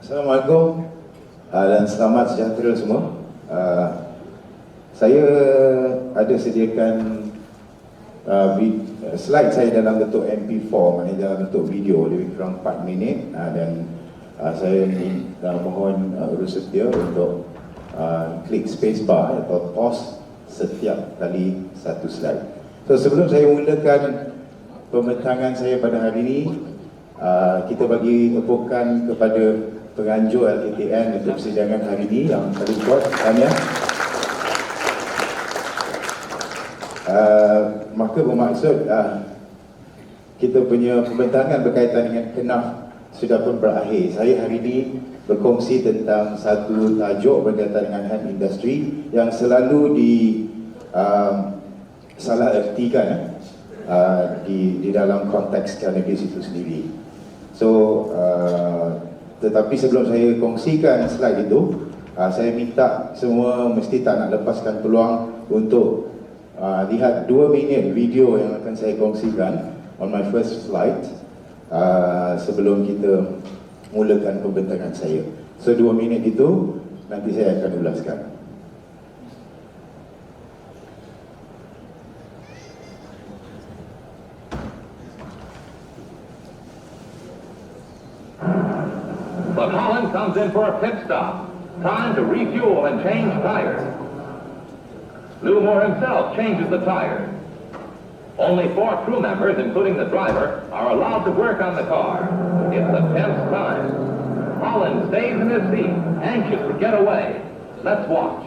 Assalamualaikum dan selamat sejahtera semua. Saya ada sediakan slide saya dalam bentuk MP4, maknanya dalam bentuk video lebih kurang 4 minit, dan saya mohon urus setia untuk klik spacebar atau pause setiap kali satu slide. So sebelum saya mulakan pembentangan saya pada hari ini, kita bagi tepukan kepada penganjur LKTN untuk persidangan hari ini yang paling kuat, Tanya. Maka bermaksud kita punya pembentangan berkaitan dengan KENAF sudah pun berakhir. Saya hari ini berkongsi tentang satu tajuk berkaitan dengan hemp industry yang selalu salah ertikan di dalam konteks cannabis itu sendiri. So tetapi sebelum saya kongsikan slide itu, saya minta semua mesti tak nak lepaskan peluang untuk lihat 2 minit video yang akan saya kongsikan on my first slide sebelum kita mulakan pembentangan saya. So 2 minit itu nanti saya akan ulaskan. But Holland comes in for a pit stop. Time to refuel and change tires. Lou Moore himself changes the tires. Only 4 crew members, including the driver, are allowed to work on the car. It's a tense time. Holland stays in his seat, anxious to get away. Let's watch.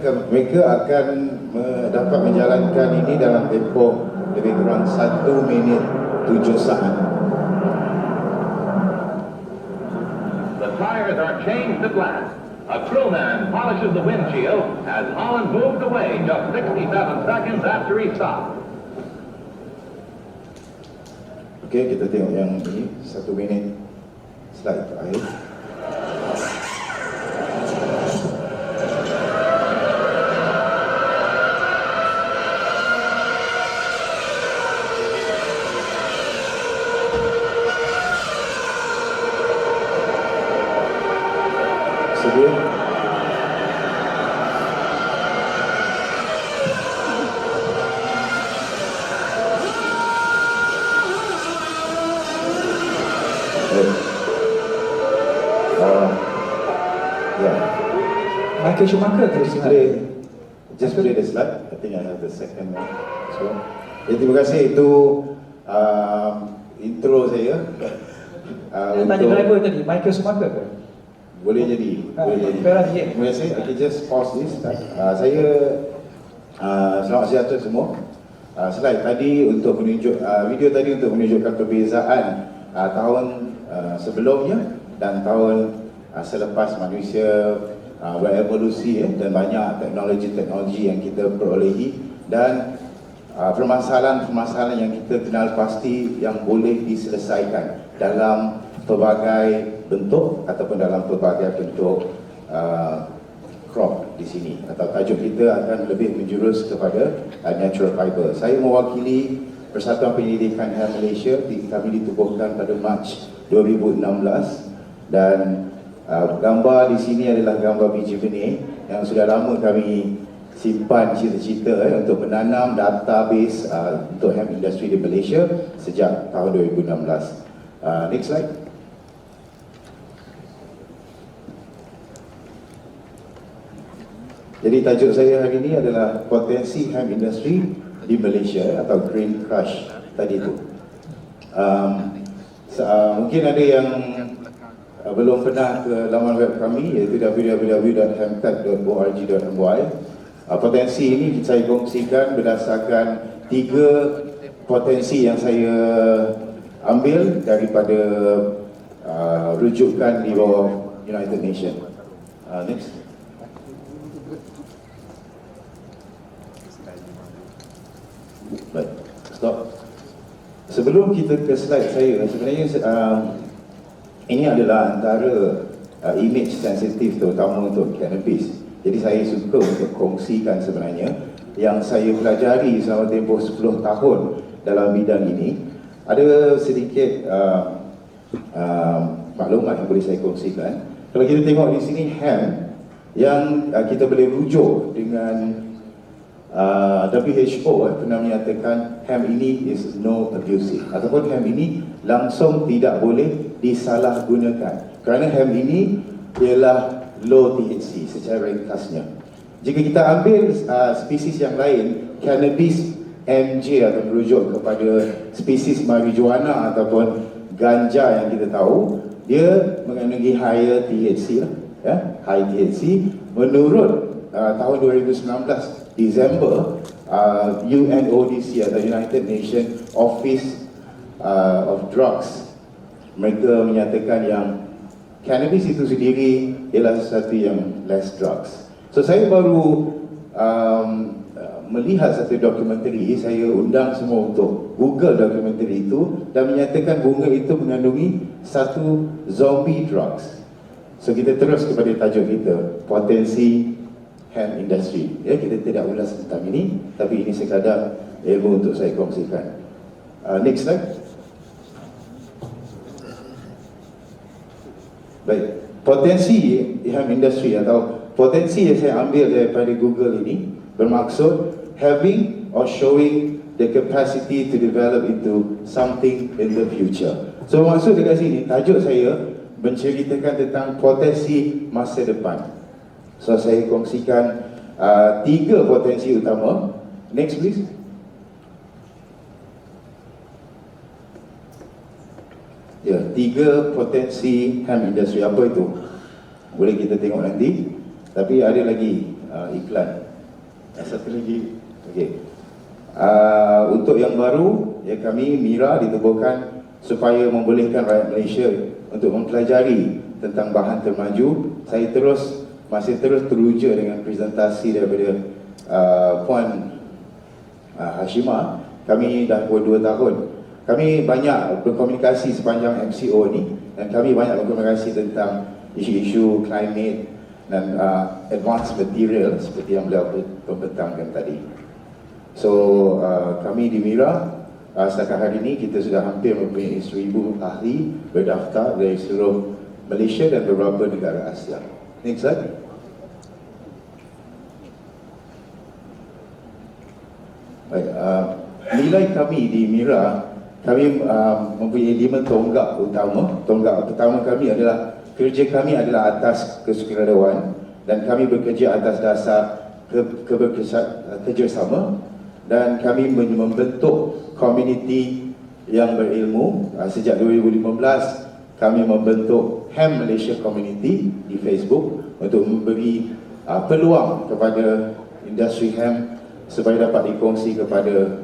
Mereka akan dapat menjalankan ini dalam tempoh lebih kurang 1 minit 7 saat. The tires are changed at last. A crewman polishes the windshield as Holland moves away just 67 seconds after he stopped. Okey, kita tengok yang ini 1 minit slide terakhir. Michael Schumacher Just play the slide. I think I have the second one as well. Terima kasih, itu intro saya. Tanya driver tadi, Michael Schumacher ke? Boleh jadi. Terima kasih. Okay, just pause this. Saya selamat sejahtera semua. Slide tadi untuk menunjuk, video tadi untuk menunjukkan perbezaan tahun sebelumnya dan tahun selepas manusia berevolusi, dan banyak teknologi yang kita perolehi, dan permasalahan-permasalahan yang kita kenal pasti yang boleh diselesaikan dalam pelbagai bentuk ataupun dalam pelbagai bentuk crop di sini. Atau tajuk kita akan lebih menjurus kepada natural fiber. Saya mewakili Persatuan Penyelidikan Hemp Malaysia. Kami ditubuhkan pada Mac 2016, dan gambar di sini adalah gambar biji benih yang sudah lama kami simpan cita-cita untuk menanam database untuk hemp industry di Malaysia sejak tahun 2016. Next slide. Jadi tajuk saya hari ini adalah potensi hemp industry di Malaysia atau Green Crush tadi tu. Mungkin ada yang belum pernah ke laman web kami, iaitu www.hemptech.org.my. Potensi ini saya kongsikan berdasarkan 3 potensi yang saya ambil daripada rujukan di bawah United Nations. Next. Baik, stop. Sebelum kita ke slide saya, sebenarnya ini adalah antara image sensitif terutama untuk cannabis. Jadi saya suka untuk kongsikan sebenarnya yang saya pelajari selama tempoh 10 tahun dalam bidang ini. Ada sedikit maklumat yang boleh saya kongsikan. Kalau kita tengok di sini hemp yang kita boleh rujuk dengan WHO pernah menyatakan hemp ini is no abusive, ataupun hemp ini langsung tidak boleh disalahgunakan kerana hemp ini ialah low THC secara ringkasnya. Jika kita ambil spesies yang lain, cannabis MJ atau merujuk kepada spesies marijuana ataupun ganja yang kita tahu, dia mengandungi higher THC lah, ya, high THC. Menurut tahun 2019 Disember, UNODC atau United Nations Office of Drugs, mereka menyatakan yang cannabis itu sendiri ialah sesuatu yang less drugs. So saya baru melihat satu dokumentari, saya undang semua untuk Google dokumentari itu dan menyatakan bunga itu mengandungi satu zombie drugs. So kita terus kepada tajuk kita, potensi hemp industry. Ya, kita tidak ulas tentang ini, tapi ini sekadar ilmu untuk saya kongsikan. Next slide. Baik, potensi hemp industry atau potensi yang saya ambil daripada Google ini bermaksud having or showing the capacity to develop into something in the future. So maksud dekat sini, tajuk saya menceritakan tentang potensi masa depan. So saya kongsikan 3 potensi utama. Next please. Ya, 3 potensi hemp industry. Apa itu? Boleh kita tengok nanti. Tapi ada lagi iklan. Satu lagi. Okey. Untuk yang baru, ya, kami MIRA ditubuhkan supaya membolehkan rakyat Malaysia untuk mempelajari tentang bahan termaju. Saya masih terus teruja dengan presentasi daripada Puan Hashimah. Kami dah buat 2 tahun. Kami banyak berkomunikasi sepanjang MCO ni, dan kami banyak berkomunikasi tentang isu-isu climate dan advanced material seperti yang beliau pembentangkan tadi. So kami di MIRA setakat hari ini kita sudah hampir mempunyai 1,000 ahli berdaftar dari seluruh Malaysia dan beberapa negara Asia. Next slide. Baik, nilai kami di MIRA, kami mempunyai 5 tonggak utama. Tonggak pertama kami adalah, kerja kami adalah atas kesukarelawan dan kami bekerja atas dasar kerjasama, dan kami membentuk komuniti yang berilmu. Sejak 2015 kami membentuk Hemp Malaysia Community di Facebook untuk memberi peluang kepada industri hemp supaya dapat dikongsi kepada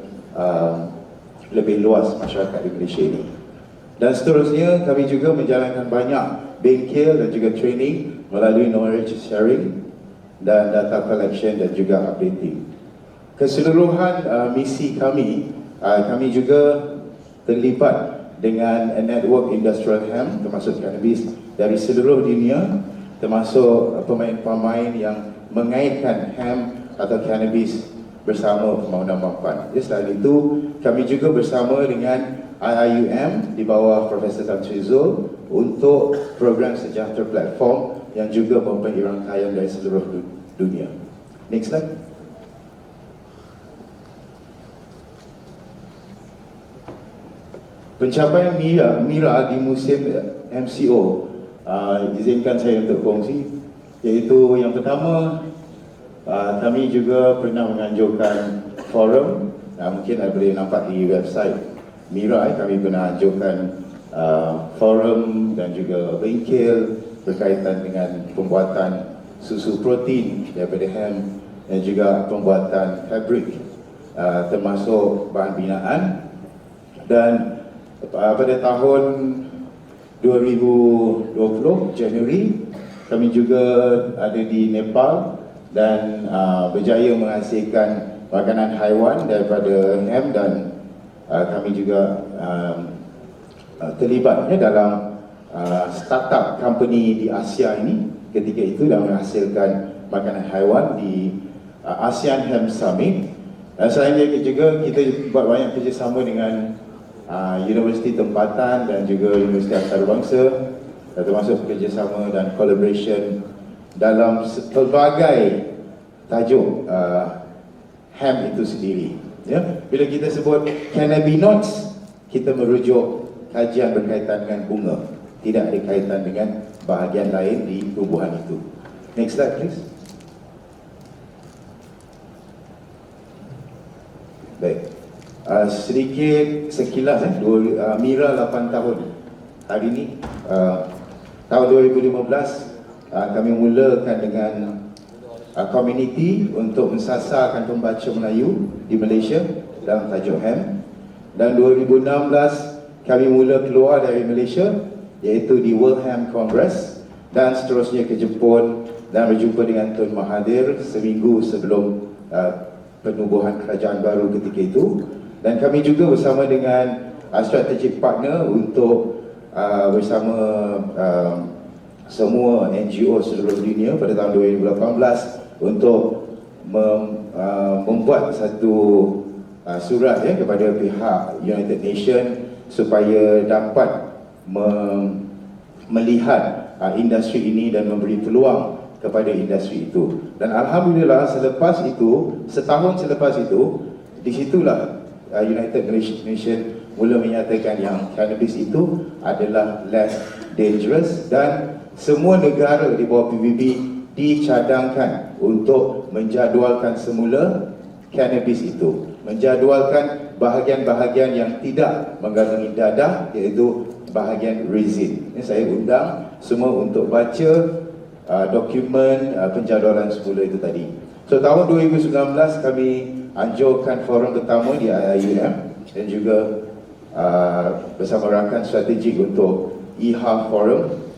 lebih luas masyarakat di Malaysia ini. Dan seterusnya kami juga menjalankan banyak bengkel dan juga training melalui knowledge sharing dan data collection dan juga updating. Keseluruhan misi kami, kami juga terlibat dengan network industrial hemp termasuk cannabis dari seluruh dunia, termasuk pemain-pemain yang mengaitkan hemp atau cannabis bersama pembangunan mampan. Selain itu, kami juga bersama dengan IIUM di bawah Profesor Tan Sri Zul untuk program Sejahtera Platform yang juga mempunyai rangkaian dari seluruh dunia. Next slide. Pencapaian MIRA di musim MCO, izinkan saya untuk kongsi, iaitu yang pertama, kami juga pernah menganjurkan forum, mungkin anda boleh nampak di website MIRA, kami pernah anjurkan forum dan juga bengkel berkaitan dengan pembuatan susu protein daripada hemp dan juga pembuatan fabrik termasuk bahan binaan. Dan pada tahun 2020 Januari. Kami juga ada di Nepal dan berjaya menghasilkan makanan haiwan daripada ham, dan kami juga terlibat dalam startup company di Asia ini ketika itu dan menghasilkan makanan haiwan di ASEAN Ham Summit. Selain itu juga kita buat banyak kerjasama dengan universiti tempatan dan juga universiti antarabangsa, termasuk kerjasama dan collaboration dalam pelbagai tajuk ham itu sendiri. Ya, bila kita sebut cannabinoids, kita merujuk kajian berkaitan dengan bunga, tidak ada kaitan dengan bahagian lain di tumbuhan itu. Next slide please. Baik, sedikit sekilas Mira 8 tahun hari ini. Tahun 2015 kami mulakan dengan community untuk mensasarkan pembaca Melayu di Malaysia dalam tajuk ham, dan 2016 kami mula keluar dari Malaysia iaitu di World Ham Congress, dan seterusnya ke Jepun dan berjumpa dengan Tun Mahathir seminggu sebelum penubuhan kerajaan baru ketika itu. Dan kami juga bersama dengan strategic partner untuk bersama semua NGO seluruh dunia pada tahun 2018 untuk membuat satu surat kepada pihak United Nations supaya dapat melihat industri ini dan memberi peluang kepada industri itu. Dan alhamdulillah setahun selepas itu, disitulah United Nations mula menyatakan yang cannabis itu adalah less dangerous, dan semua negara di bawah PBB dicadangkan untuk menjadualkan semula cannabis itu, menjadualkan bahagian-bahagian yang tidak mengandungi dadah, iaitu bahagian resin. Ini saya undang semua untuk baca dokumen penjadualan semula itu tadi. So tahun 2019 kami anjurkan forum pertama di IIUM dan juga bersama rakan strategik untuk IHA Forum.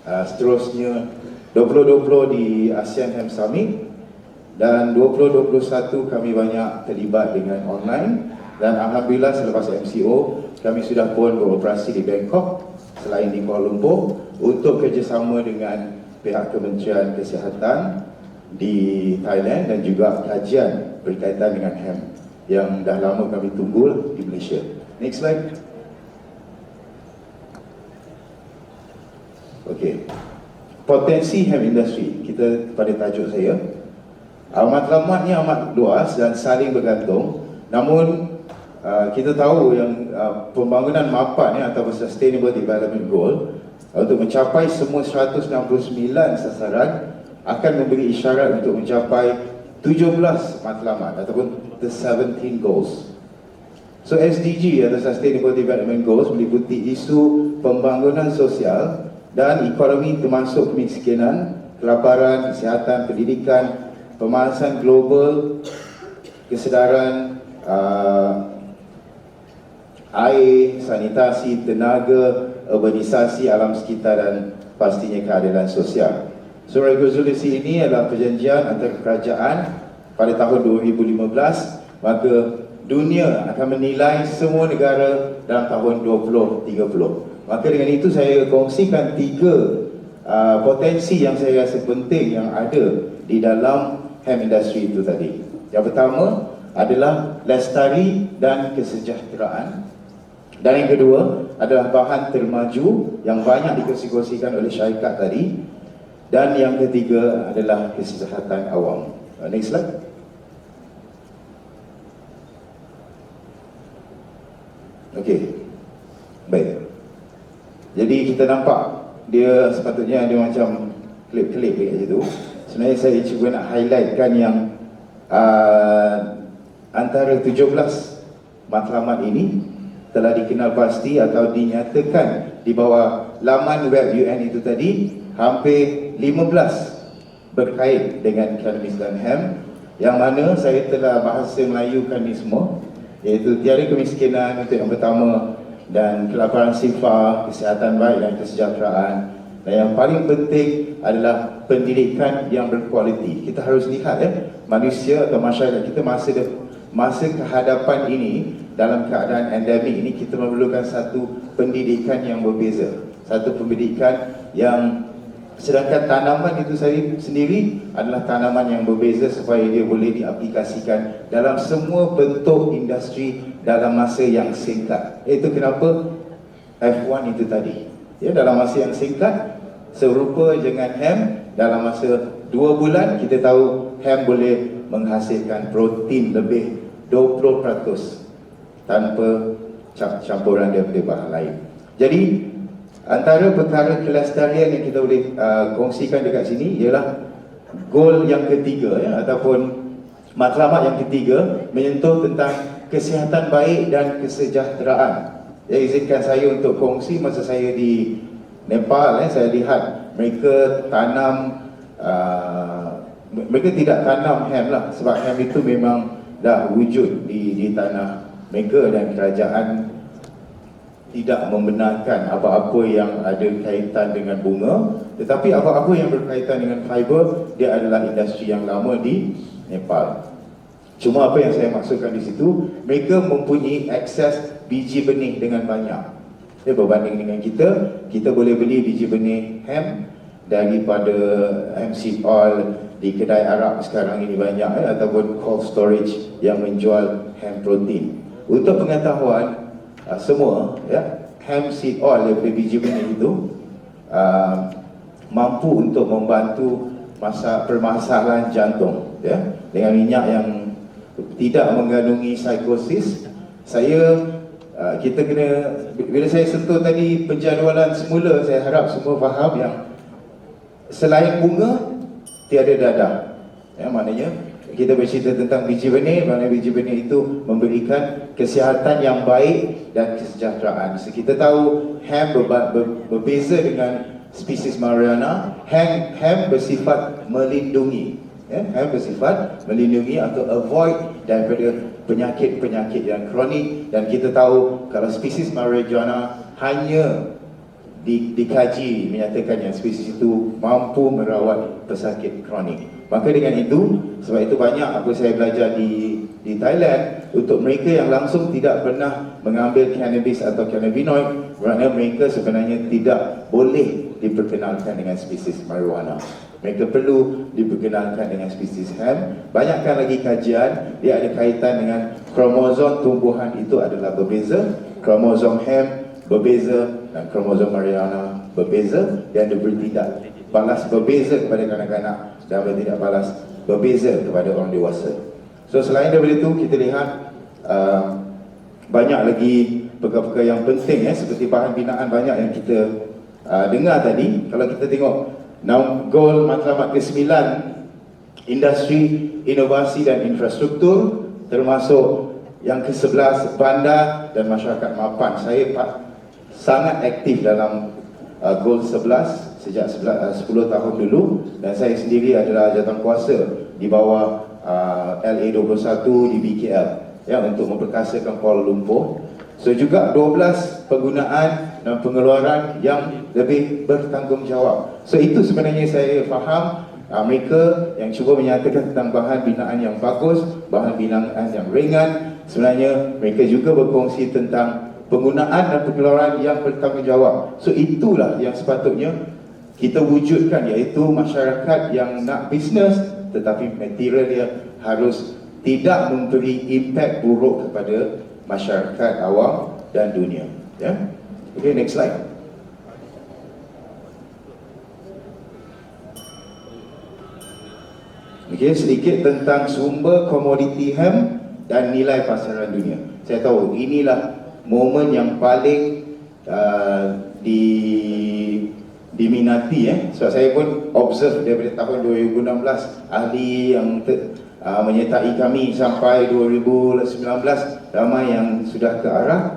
Seterusnya 2020 di ASEAN Ham Summit, dan 2021 kami banyak terlibat dengan online, dan alhamdulillah selepas MCO kami sudah pun beroperasi di Bangkok selain di Kuala Lumpur untuk kerjasama dengan pihak Kementerian Kesihatan di Thailand dan juga kajian berkaitan dengan ham yang dah lama kami tunggu di Malaysia. Next slide. Okey. Potensi ham industri kita pada tajuk saya. Matlamat ni amat luas dan saling bergantung. Namun kita tahu yang pembangunan mapan atau Sustainable Development Goal untuk mencapai semua 169 sasaran akan memberi isyarat untuk mencapai 17 matlamat ataupun the 17 goals. So SDG atau Sustainable Development Goals meliputi isu pembangunan sosial dan ekonomi termasuk kemiskinan, kelaparan, kesihatan, pendidikan, pemanasan global, kesedaran air, sanitasi, tenaga, urbanisasi, alam sekitar dan pastinya keadilan sosial. So resolusi ini adalah perjanjian antara kerajaan pada tahun 2015, maka dunia akan menilai semua negara dalam tahun 2030. Maka dengan itu saya kongsikan 3 potensi yang saya rasa penting yang ada di dalam ham industry itu tadi. Yang pertama adalah lestari dan kesejahteraan, dan yang kedua adalah bahan termaju yang banyak dikongsi-kongsikan oleh syarikat tadi, dan yang ketiga adalah kesihatan awam. Next slide. Okey. Baik. Jadi kita nampak dia sepatutnya ada macam klip-klip dekat situ. Sebenarnya saya cuba nak highlightkan yang antara 17 matlamat ini telah dikenal pasti atau dinyatakan di bawah laman web UN itu tadi. Hampir 15 berkait dengan cannabis dan ham, yang mana saya telah bahasa Melayukan ni semua, iaitu tiada kemiskinan untuk yang pertama, dan kelaparan sifar, kesihatan baik dan kesejahteraan. Dan yang paling penting adalah pendidikan yang berkualiti. Kita harus lihat manusia atau masyarakat kita masa kehadapan ini, dalam keadaan endemik ini, kita memerlukan satu pendidikan yang berbeza. Satu pendidikan yang, sedangkan tanaman itu sendiri adalah tanaman yang berbeza supaya dia boleh diaplikasikan dalam semua bentuk industri dalam masa yang singkat. Itu kenapa F1 itu tadi. Ya, dalam masa yang singkat, serupa dengan hemp, dalam masa 2 bulan kita tahu hemp boleh menghasilkan protein lebih 20% tanpa campuran daripada bahan lain. Jadi antara perkara kelestarian yang kita boleh kongsikan dekat sini ialah goal yang ketiga ataupun matlamat yang ketiga, menyentuh tentang kesihatan baik dan kesejahteraan. Izinkan saya untuk kongsi masa saya di Nepal, saya lihat mereka tanam, mereka tidak tanam hemp lah, sebab hemp itu memang dah wujud di tanah mereka dan kerajaan tidak membenarkan apa-apa yang ada kaitan dengan bunga, tetapi apa-apa yang berkaitan dengan fiber, dia adalah industri yang lama di Nepal. Cuma apa yang saya maksudkan di situ, mereka mempunyai akses biji benih dengan banyak. Berbanding dengan kita boleh beli biji benih hemp daripada hemp seed oil di kedai Arab sekarang ini banyak, ataupun cold storage yang menjual hemp protein. Untuk pengetahuan semua, hemp seed oil daripada biji benih itu mampu untuk membantu permasalahan jantung, dengan minyak yang tidak mengandungi psikosis. Kita kena, bila saya sentuh tadi penjadualan semula, saya harap semua faham yang selain bunga tiada dadah. Maknanya kita bercerita tentang biji benih, mana biji benih itu memberikan kesihatan yang baik dan kesejahteraan. So, kita tahu hemp berbeza dengan spesies marijuana. Hemp bersifat melindungi, hemp bersifat melindungi atau avoid daripada penyakit-penyakit yang kronik. Dan kita tahu kalau spesies marijuana hanya dikaji menyatakan yang spesies itu mampu merawat pesakit kronik. Maka dengan itu, sebab itu banyak apa saya belajar di Thailand, untuk mereka yang langsung tidak pernah mengambil cannabis atau cannabinoid, kerana mereka sebenarnya tidak boleh diperkenalkan dengan spesies marijuana. Mereka perlu diperkenalkan dengan spesies hemp. Banyakkan lagi kajian, dia ada kaitan dengan kromosom tumbuhan itu adalah berbeza, kromosom hemp berbeza dan kromosom marijuana berbeza, dan dia bertindak balas berbeza kepada kanak-kanak dan bertindak balas berbeza kepada orang dewasa. So selain daripada itu, kita lihat banyak lagi perkara-perkara yang penting, seperti bahan binaan banyak yang kita dengar tadi. Kalau kita tengok goal matlamat ke-9, industri, inovasi dan infrastruktur, termasuk yang ke-11, bandar dan masyarakat mapan. Saya sangat aktif dalam goal 11 sejak 10 tahun dulu, dan saya sendiri adalah jawatankuasa di bawah LA21 di BKL, untuk memperkasakan Kuala Lumpur. So juga 12 penggunaan dan pengeluaran yang lebih bertanggungjawab. So itu sebenarnya saya faham mereka yang cuba menyatakan tentang bahan binaan yang bagus, bahan binaan yang ringan, sebenarnya mereka juga berkongsi tentang penggunaan dan pengeluaran yang bertanggungjawab. So itulah yang sepatutnya kita wujudkan, iaitu masyarakat yang nak bisnes tetapi material dia harus tidak memberi impak buruk kepada masyarakat awam dan dunia. Okay, next slide. Okay, sedikit tentang sumber komoditi hemp dan nilai pasaran dunia. Saya tahu inilah momen yang paling diminati, sebab saya pun observe daripada tahun 2016 ahli yang menyertai kami sampai 2019, ramai yang sudah ke arah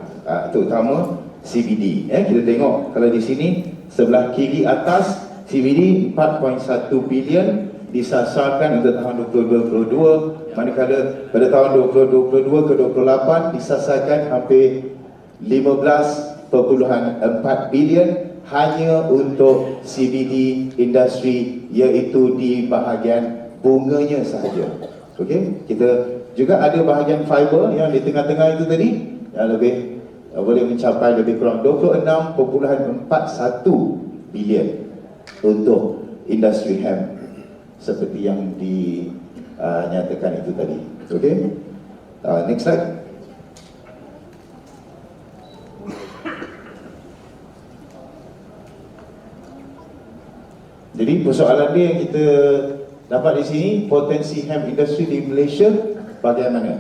terutama CBD. Kita tengok kalau di sini sebelah kiri atas, CBD 4.1 bilion disasarkan untuk tahun 2022, manakala pada tahun 2022 ke 2028 disasarkan hampir 15.4 bilion hanya untuk CBD industri, iaitu di bahagian bunganya sahaja. Okey, kita juga ada bahagian fiber yang di tengah-tengah itu tadi yang lebih boleh mencapai lebih kurang 26.41 bilion untuk industri hemp seperti yang dinyatakan itu tadi. Okey, next slide. Jadi persoalan dia yang kita dapat di sini, potensi hemp industri di Malaysia bagaimana?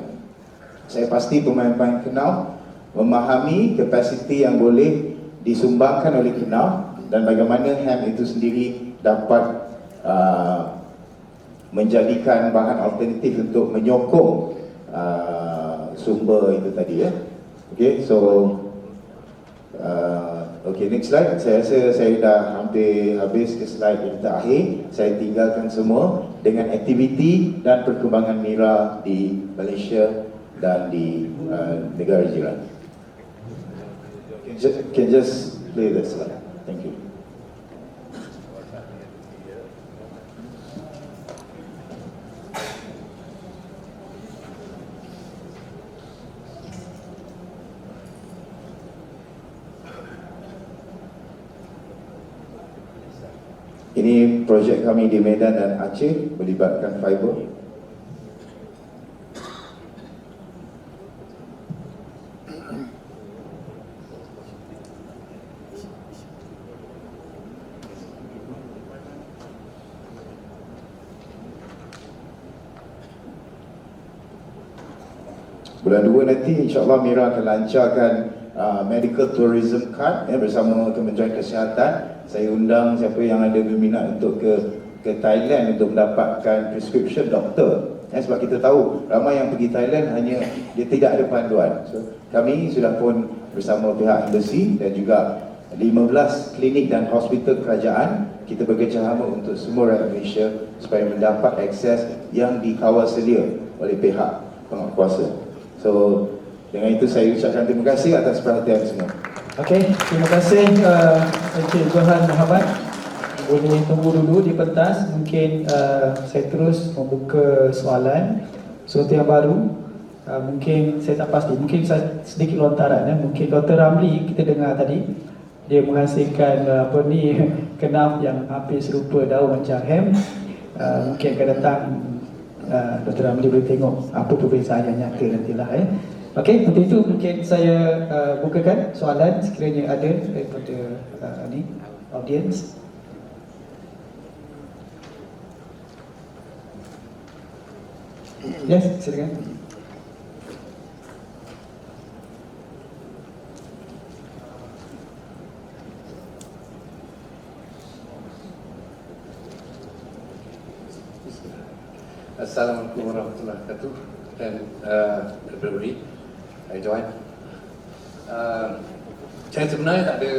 Saya pasti pemain-pemain Kenaf memahami kapasiti yang boleh disumbangkan oleh Kenaf dan bagaimana hemp itu sendiri dapat menjadikan bahan alternatif untuk menyokong sumber itu tadi ya. Okay, so okay, next slide. Saya rasa saya dah hampir habis ke slide yang terakhir. Saya tinggalkan semua dengan aktiviti dan perkembangan Mira di Malaysia dan di negara jiran. Can just play the slide. Thank you. Ini projek kami di Medan dan Aceh melibatkan fiber. Bulan 2 nanti insyaAllah Mira akan lancarkan medical tourism card bersama Kementerian Kesihatan. Saya undang siapa yang ada berminat untuk ke Thailand untuk mendapatkan prescription doktor. Sebab kita tahu ramai yang pergi Thailand hanya dia tidak ada panduan. So, kami sudah pun bersama pihak embassy dan juga 15 klinik dan hospital kerajaan kita bekerjasama untuk semua rakyat Malaysia supaya mendapat akses yang dikawal sedia oleh pihak penguatkuasa. So, dengan itu saya ucapkan terima kasih atas perhatian semua. Okey, terima kasih Encik Johan Muhammad. Boleh tunggu dulu di pentas. Mungkin saya terus membuka soalan sesuatu yang baru. Mungkin saya tak pasti, mungkin saya sedikit lontaran ya. Mungkin Dr. Ramli kita dengar tadi dia menghasilkan kenaf yang hampir serupa daun macam hemp. Mungkin akan datang Dr. Ramli boleh tengok apa perbezaan yang nyata nantilah ya. Okey, untuk itu mungkin saya bukakan soalan sekiranya ada daripada audience. Yes, silakan. Assalamualaikum warahmatullahi wabarakatuh dan everybody. Hai Johan. Saya sebenarnya tak ada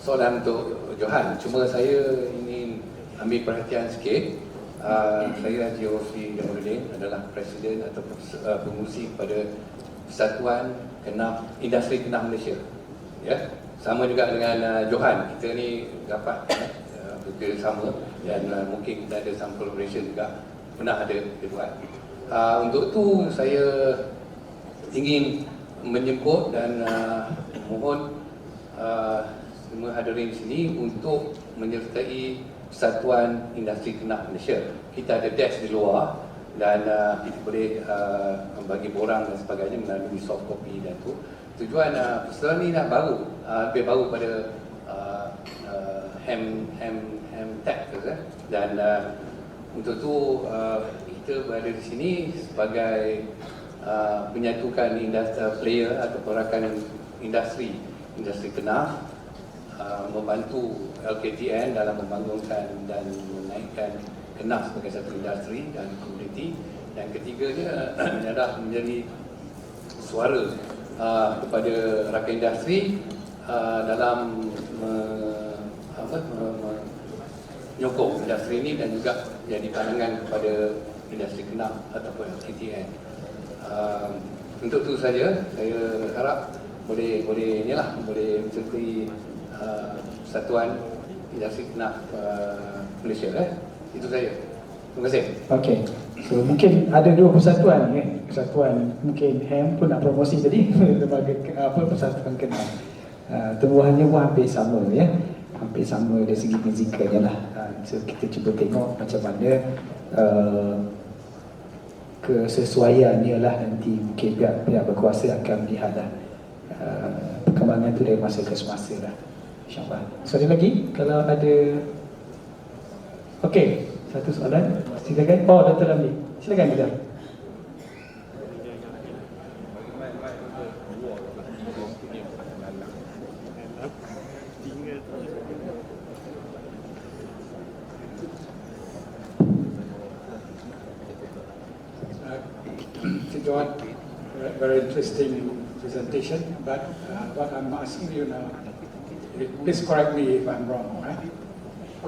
soalan untuk Johan, cuma saya ingin ambil perhatian sikit. Saya Haji Wafi Jamaluddin adalah Presiden atau pengurusi kepada Persatuan Kenaf Industri Kenaf Malaysia. Ya, sama juga dengan Johan. Kita ni dapat bekerjasama dan mungkin kita ada some collaboration juga pernah ada kita buat. Untuk tu saya ingin menyebut dan mohon semua hadirin di sini untuk menyertai Persatuan Industri Kenaf Malaysia. Kita ada desk di luar dan kita boleh bagi borang dan sebagainya melalui soft copy dan tu. Tujuan persatuan ni nak baru, lebih baru pada hem tech dan untuk tu kita berada di sini sebagai menyatukan industri player atau perakan industri Kenaf, membantu LKTN dalam membangunkan dan menaikkan Kenaf sebagai satu industri dan komuniti. Dan ketiganya adalah menjadi suara kepada rakan industri dalam menyokong industri ini dan juga jadi pandangan kepada industri Kenaf ataupun LKTN. Untuk itu saja saya harap boleh ni lah, boleh mencertai Persatuan Industri Kenaf Malaysia Itu saya. Terima kasih. Okey. So mungkin ada dua persatuan Persatuan mungkin HAM pun nak promosi tadi lembaga persatuan kenal. Tumbuhannya pun hampir sama hampir sama dari segi fizikalnya lah. So kita cuba tengok macam mana kesesuaiannya lah, nanti mungkin pihak berkuasa akan melihat lah perkembangan tu dari masa ke semasa lah, insyaAllah. Soalan lagi kalau ada? Okey, satu soalan silakan. Dr. Ramli, silakan Dr. John, very interesting presentation, but what I'm asking you now, please correct me if I'm wrong, right?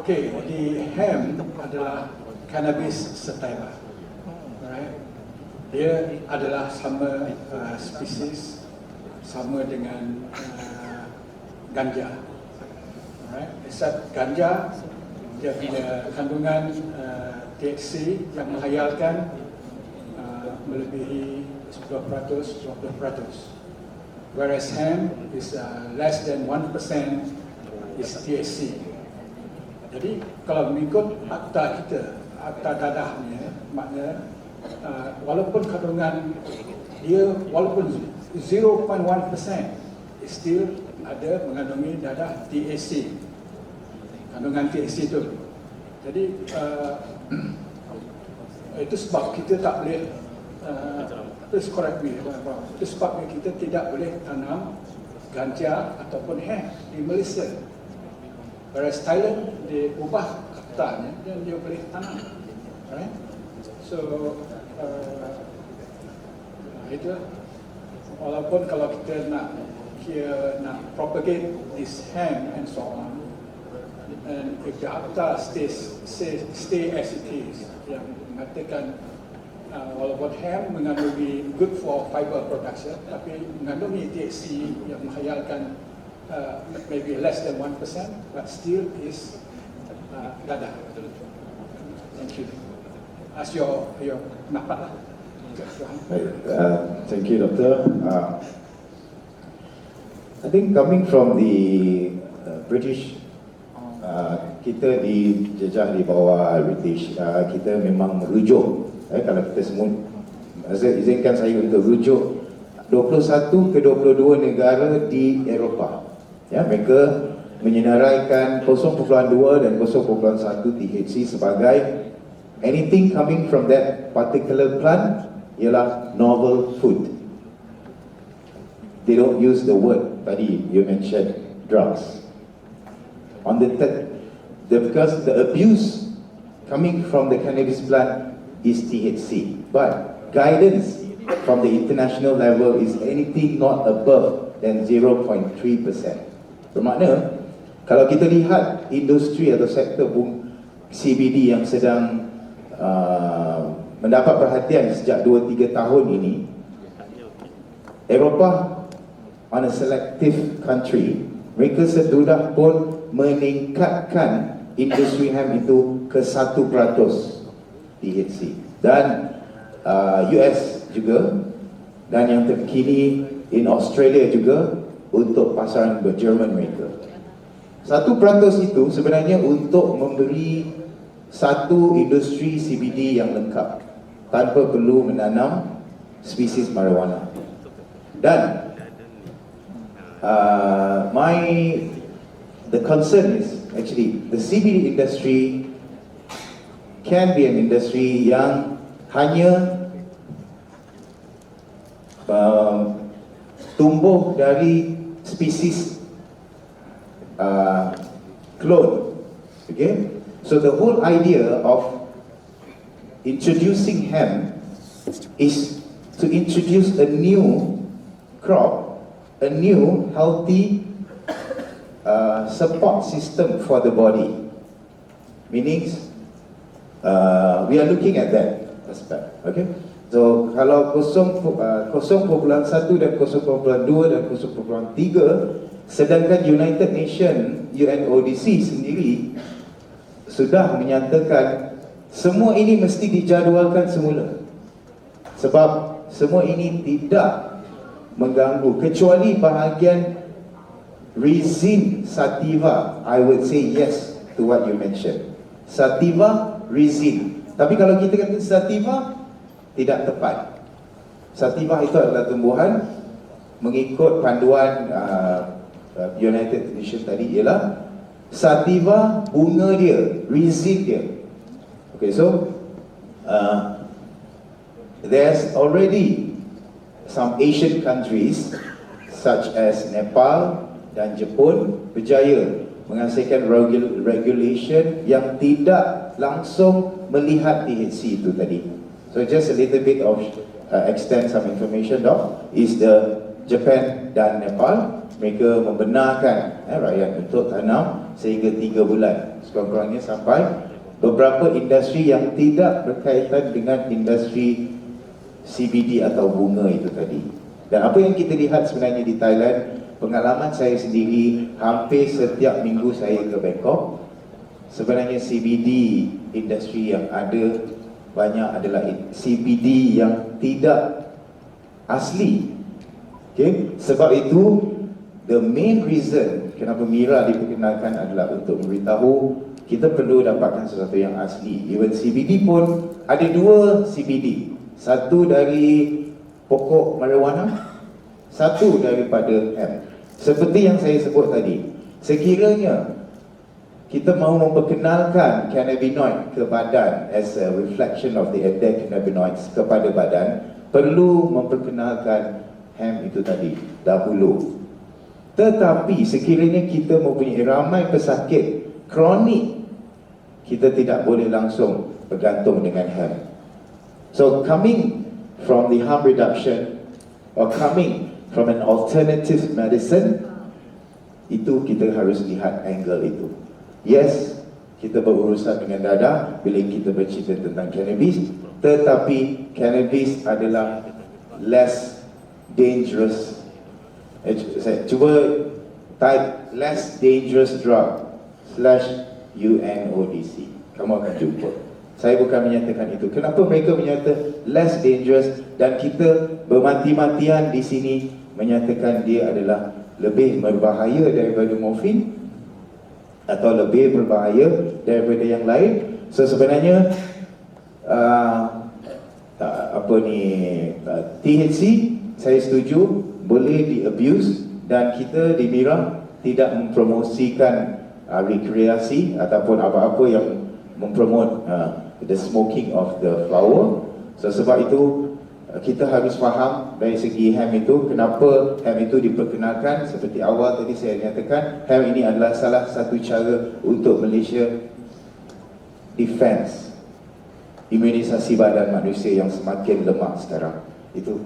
Okay, the hemp adalah cannabis sativa, right? Dia adalah sama spesies, sama dengan ganja, right? Except ganja, dia punya kandungan THC yang menghayalkan melebihi 10%, 20%. Whereas hemp is less than 1% is THC. Jadi kalau mengikut akta kita, akta dadahnya, maknanya walaupun kandungan dia walaupun 0.1% still ada mengandungi dadah THC, kandungan THC itu. Jadi itu sebab kita tak boleh please correct me if I'm wrong. Itu sebabnya kita tidak boleh tanam ganja ataupun hemp di Malaysia. Whereas Thailand dia ubah aktanya dan dia boleh tanam, right? So itu walaupun kalau kita nak propagate this hemp and so on, and if the akta stay as it is, yang mengatakan walaupun hemp mengandungi good for fiber production, tapi mengandungi THC yang menghayalkan maybe less than 1%, but still is dadah. Thank you. As your pendapat lah. Thank you, Doctor. I think coming from the British, kita dijejah di bawah British, kita memang merujuk. Kalau kita semua, izinkan saya untuk rujuk 21 ke 22 negara di Eropah. Mereka menyenaraikan 0.2 dan 0.1 THC sebagai anything coming from that particular plant ialah novel food. They don't use the word tadi you mentioned drugs. On because the abuse coming from the cannabis plant is THC, but guidance from the international level is anything not above than 0.3%. Bermakna kalau kita lihat industri atau sektor CBD yang sedang mendapat perhatian sejak 2-3 tahun ini, Eropah on a selective country, mereka sesudah pun meningkatkan industri hemp itu ke 1% THC, dan US juga, dan yang terkini in Australia juga untuk pasaran Jerman mereka. 1% itu sebenarnya untuk memberi satu industri CBD yang lengkap tanpa perlu menanam spesies marijuana. Dan the concern is actually the CBD industry can be an industry yang hanya tumbuh dari spesies clone. Okay, so the whole idea of introducing hemp is to introduce a new crop, a new healthy support system for the body. Meaning we are looking at that aspect. Okay, So kalau 0.1 dan 0.2 dan 0.3, sedangkan United Nations UNODC sendiri sudah menyatakan semua ini mesti dijadualkan semula, sebab semua ini tidak mengganggu kecuali bahagian resin sativa. I would say yes to what you mentioned, sativa, resin. Tapi kalau kita kata sativa, tidak tepat. Sativa itu adalah tumbuhan mengikut panduan United Nations tadi, ialah sativa bunga dia, resin dia. Okay, so there's already some Asian countries such as Nepal dan Jepun berjaya menghasilkan regulation yang tidak langsung melihat THC itu tadi. So just a little bit of extend some information is the Japan dan Nepal, mereka membenarkan rakyat untuk tanam sehingga 3 bulan, sekurang-kurangnya sampai beberapa industri yang tidak berkaitan dengan industri CBD atau bunga itu tadi. Dan apa yang kita lihat sebenarnya di Thailand, pengalaman saya sendiri, hampir setiap minggu saya ke Bangkok, sebenarnya CBD industri yang ada banyak adalah CBD yang tidak asli. Okay? Sebab itu the main reason kenapa Mira diperkenalkan adalah untuk memberitahu kita perlu dapatkan sesuatu yang asli. Even CBD pun ada 2 CBD, satu dari pokok marijuana, satu daripada hemp. Seperti yang saya sebut tadi, sekiranya kita mahu memperkenalkan cannabinoid ke badan as a reflection of the endocannabinoids kepada badan, perlu memperkenalkan hemp itu tadi dahulu. Tetapi sekiranya kita mempunyai ramai pesakit kronik, kita tidak boleh langsung bergantung dengan hemp. So coming from the harm reduction or coming from an alternative medicine, itu kita harus lihat angle itu. Yes, kita berurusan dengan dadah bila kita bercerita tentang cannabis, tetapi cannabis adalah less dangerous. Saya cuba type less dangerous drug /UNODC, kamu akan jumpa. Saya bukan menyatakan itu. Kenapa mereka menyatakan less dangerous dan kita bermati-matian di sini menyatakan dia adalah lebih berbahaya daripada morfin atau lebih berbahaya daripada yang lain? So sebenarnya THC saya setuju boleh di-abuse, dan kita di Mira tidak mempromosikan rekreasi ataupun apa-apa yang mempromot the smoking of the flower. So sebab itu kita harus faham dari segi hemp itu, kenapa hemp itu diperkenalkan. Seperti awal tadi saya nyatakan, hemp ini adalah salah satu cara untuk Malaysia defense, imunisasi badan manusia yang semakin lemah sekarang. Itu